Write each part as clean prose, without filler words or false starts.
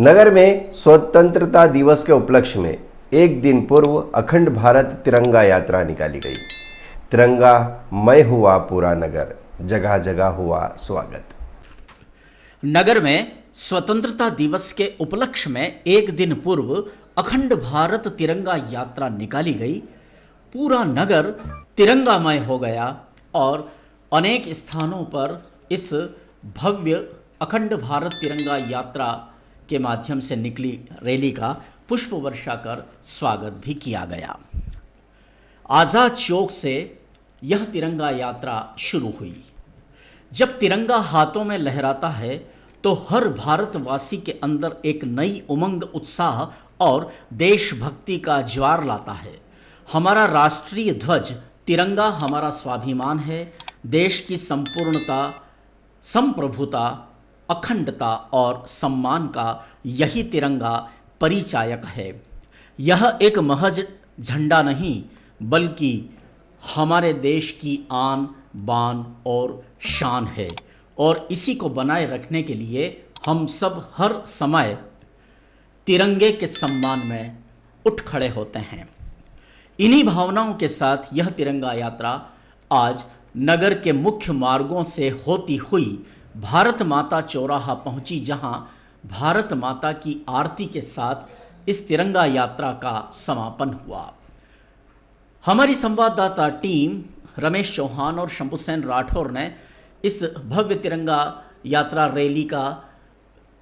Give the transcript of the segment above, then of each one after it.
नगर में स्वतंत्रता दिवस के उपलक्ष्य में एक दिन पूर्व अखंड भारत तिरंगा यात्रा निकाली गई। तिरंगा मय हुआ पूरा नगर, जगह जगह हुआ स्वागत। नगर में स्वतंत्रता दिवस के उपलक्ष्य में एक दिन पूर्व अखंड भारत तिरंगा यात्रा निकाली गई। पूरा नगर तिरंगामय हो गया और अनेक स्थानों पर इस भव्य अखंड भारत तिरंगा यात्रा के माध्यम से निकली रैली का पुष्प वर्षा कर स्वागत भी किया गया। आज़ाद चौक से यह तिरंगा यात्रा शुरू हुई। जब तिरंगा हाथों में लहराता है तो हर भारतवासी के अंदर एक नई उमंग, उत्साह और देशभक्ति का ज्वार लाता है। हमारा राष्ट्रीय ध्वज तिरंगा हमारा स्वाभिमान है। देश की संपूर्णता, संप्रभुता, अखंडता और सम्मान का यही तिरंगा परिचायक है। यह एक महज झंडा नहीं बल्कि हमारे देश की आन बान और शान है और इसी को बनाए रखने के लिए हम सब हर समय तिरंगे के सम्मान में उठ खड़े होते हैं। इन्हीं भावनाओं के साथ यह तिरंगा यात्रा आज नगर के मुख्य मार्गों से होती हुई भारत माता चौराहा पहुंची, जहां भारत माता की आरती के साथ इस तिरंगा यात्रा का समापन हुआ। हमारी संवाददाता टीम रमेश चौहान और शंभू सेन राठौर ने इस भव्य तिरंगा यात्रा रैली का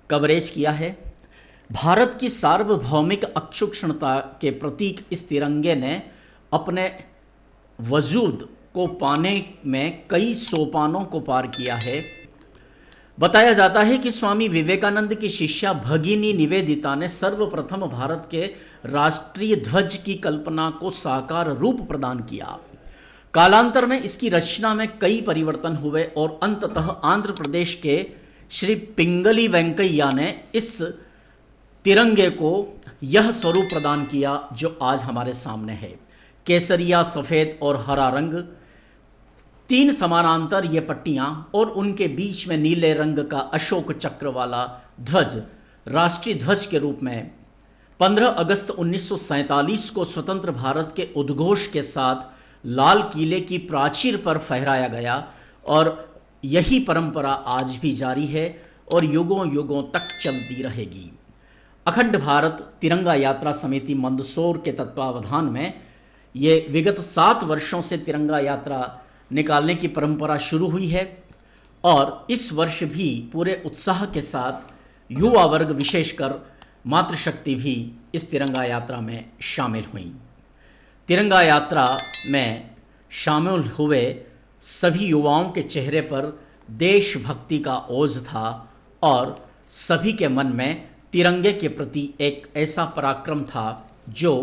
कवरेज किया है। भारत की सार्वभौमिक अक्षुण्णता के प्रतीक इस तिरंगे ने अपने वजूद को पाने में कई सोपानों को पार किया है। बताया जाता है कि स्वामी विवेकानंद की शिष्या भगिनी निवेदिता ने सर्वप्रथम भारत के राष्ट्रीय ध्वज की कल्पना को साकार रूप प्रदान किया। कालांतर में इसकी रचना में कई परिवर्तन हुए और अंततः आंध्र प्रदेश के श्री पिंगली वेंकैया ने इस तिरंगे को यह स्वरूप प्रदान किया जो आज हमारे सामने है। केसरिया, सफ़ेद और हरा रंग, तीन समानांतर ये पट्टियां और उनके बीच में नीले रंग का अशोक चक्र वाला ध्वज राष्ट्रीय ध्वज के रूप में 15 अगस्त 1947 को स्वतंत्र भारत के उद्घोष के साथ लाल किले की प्राचीर पर फहराया गया और यही परंपरा आज भी जारी है और युगों युगों तक चलती रहेगी। अखंड भारत तिरंगा यात्रा समिति मंदसौर के तत्वावधान में ये विगत 7 वर्षों से तिरंगा यात्रा निकालने की परंपरा शुरू हुई है और इस वर्ष भी पूरे उत्साह के साथ युवा वर्ग, विशेषकर मातृशक्ति भी इस तिरंगा यात्रा में शामिल हुई। तिरंगा यात्रा में शामिल हुए सभी युवाओं के चेहरे पर देशभक्ति का ओज था और सभी के मन में तिरंगे के प्रति एक ऐसा पराक्रम था जो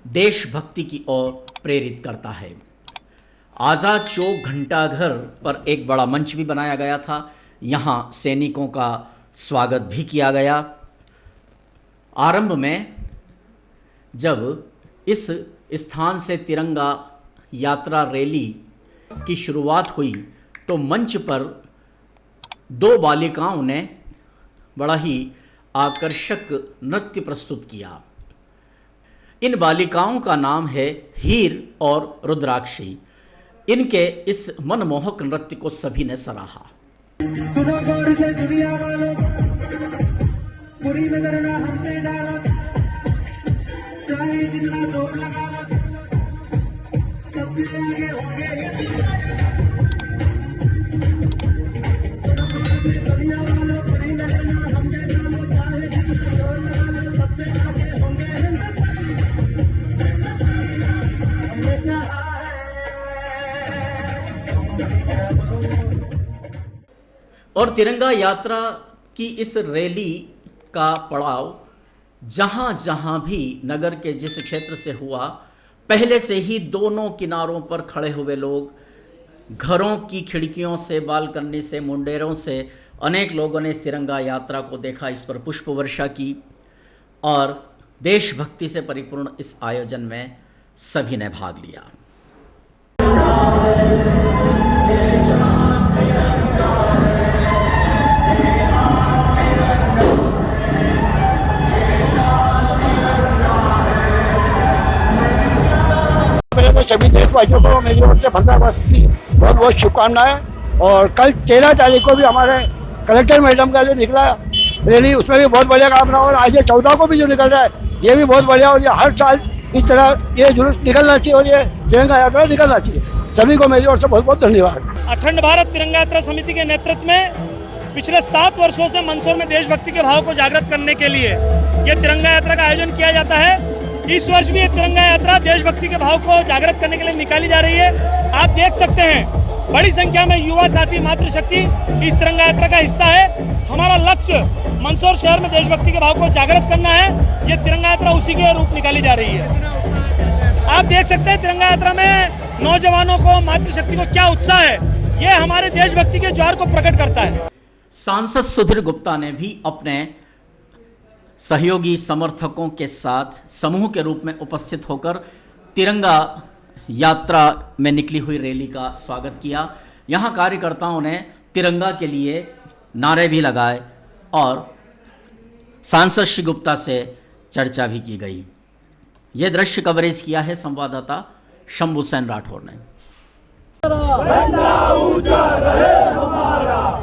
देशभक्ति की ओर प्रेरित करता है। आज़ाद चौक घंटाघर पर एक बड़ा मंच भी बनाया गया था। यहाँ सैनिकों का स्वागत भी किया गया। आरंभ में जब इस स्थान से तिरंगा यात्रा रैली की शुरुआत हुई तो मंच पर 2 बालिकाओं ने बड़ा ही आकर्षक नृत्य प्रस्तुत किया। इन बालिकाओं का नाम है हीर और रुद्राक्षी। इनके इस मनमोहक नृत्य को सभी ने सराहा। सुनो गौर से दुनिया वालों, बुरी नजर ना हम पे डालो, चाहे जितना जोर लगा लो, तब भी आगे होंगे। सुनो गौर से दुनिया वालों, बुरी नजर ना हम पे डालो, चाहे जितना जोर लगा लो, सबसे आगे होंगे। हमने चाहा और तिरंगा यात्रा की इस रैली का पड़ाव जहाँ जहाँ भी नगर के जिस क्षेत्र से हुआ, पहले से ही दोनों किनारों पर खड़े हुए लोग, घरों की खिड़कियों से, बालकनी से, मुंडेरों से अनेक लोगों ने इस तिरंगा यात्रा को देखा, इस पर पुष्प वर्षा की और देशभक्ति से परिपूर्ण इस आयोजन में सभी ने भाग लिया। के सभी देशवासियों को मेरी ओर से 15 अगस्त की बहुत बहुत शुभकामनाएं। और कल 13 तारीख को भी हमारे कलेक्टर मैडम का जो निकला रैली, उसमें भी बहुत बढ़िया काम रहा। और आज ये 14 को भी जो निकल रहा है, ये भी बहुत बढ़िया। और ये हर साल इस तरह ये जुलूस निकलना चाहिए और ये तिरंगा यात्रा निकलना चाहिए। सभी को मेरी ओर से बहुत बहुत धन्यवाद। अखंड भारत तिरंगा यात्रा समिति के नेतृत्व में पिछले 7 वर्षों से मंदसौर में देशभक्ति के भाव को जागृत करने के लिए ये तिरंगा यात्रा का आयोजन किया जाता है। इस वर्ष भी ये तिरंगा यात्रा देशभक्ति के भाव को जागृत करने के लिए निकाली जा रही है। आप देख सकते हैं बड़ी संख्या में युवा साथी मातृशक्ति इस तिरंगा यात्रा का हिस्सा है। हमारा लक्ष्य मंदसौर शहर में देशभक्ति के भाव को जागृत करना है। ये तिरंगा यात्रा उसी के रूप निकाली जा रही है। आप देख सकते हैं तिरंगा यात्रा में नौजवानों को, मातृशक्ति को क्या उत्साह है। ये हमारे देशभक्ति के ज्वार को प्रकट करता है। सांसद सुधीर गुप्ता ने भी अपने सहयोगी समर्थकों के साथ समूह के रूप में उपस्थित होकर तिरंगा यात्रा में निकली हुई रैली का स्वागत किया। यहाँ कार्यकर्ताओं ने तिरंगा के लिए नारे भी लगाए और सांसद श्री गुप्ता से चर्चा भी की गई। ये दृश्य कवरेज किया है संवाददाता शंभू सेन राठौर ने।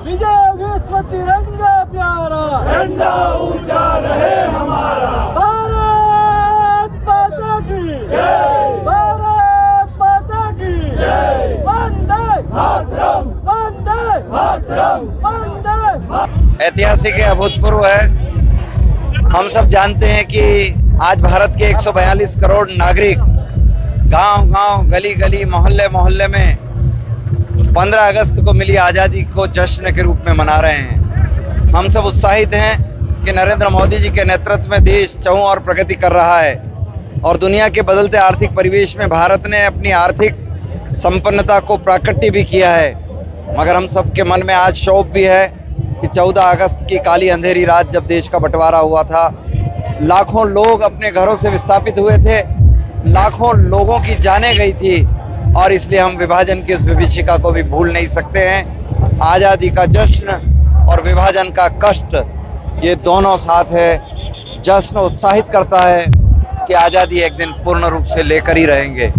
विजय विश्व तिरंगा प्यारा, झंडा ऊंचा रहे हमारा। भारत माता की जय, भारत माता की जय। वंदे मातरम, वंदे मातरम, वंदे। ऐतिहासिक है, अभूतपूर्व है। हम सब जानते हैं कि आज भारत के 142 करोड़ नागरिक गांव-गांव, गली-गली, मोहल्ले-मोहल्ले में 15 अगस्त को मिली आज़ादी को जश्न के रूप में मना रहे हैं। हम सब उत्साहित हैं कि नरेंद्र मोदी जी के नेतृत्व में देश चहुं और प्रगति कर रहा है और दुनिया के बदलते आर्थिक परिवेश में भारत ने अपनी आर्थिक संपन्नता को प्राकट्य भी किया है। मगर हम सबके मन में आज शोक भी है कि 14 अगस्त की काली अंधेरी रात जब देश का बंटवारा हुआ था, लाखों लोग अपने घरों से विस्थापित हुए थे, लाखों लोगों की जानें गई थी और इसलिए हम विभाजन की उस विभीषिका को भी भूल नहीं सकते हैं। आज़ादी का जश्न और विभाजन का कष्ट, ये दोनों साथ है। जश्न उत्साहित करता है कि आज़ादी एक दिन पूर्ण रूप से लेकर ही रहेंगे।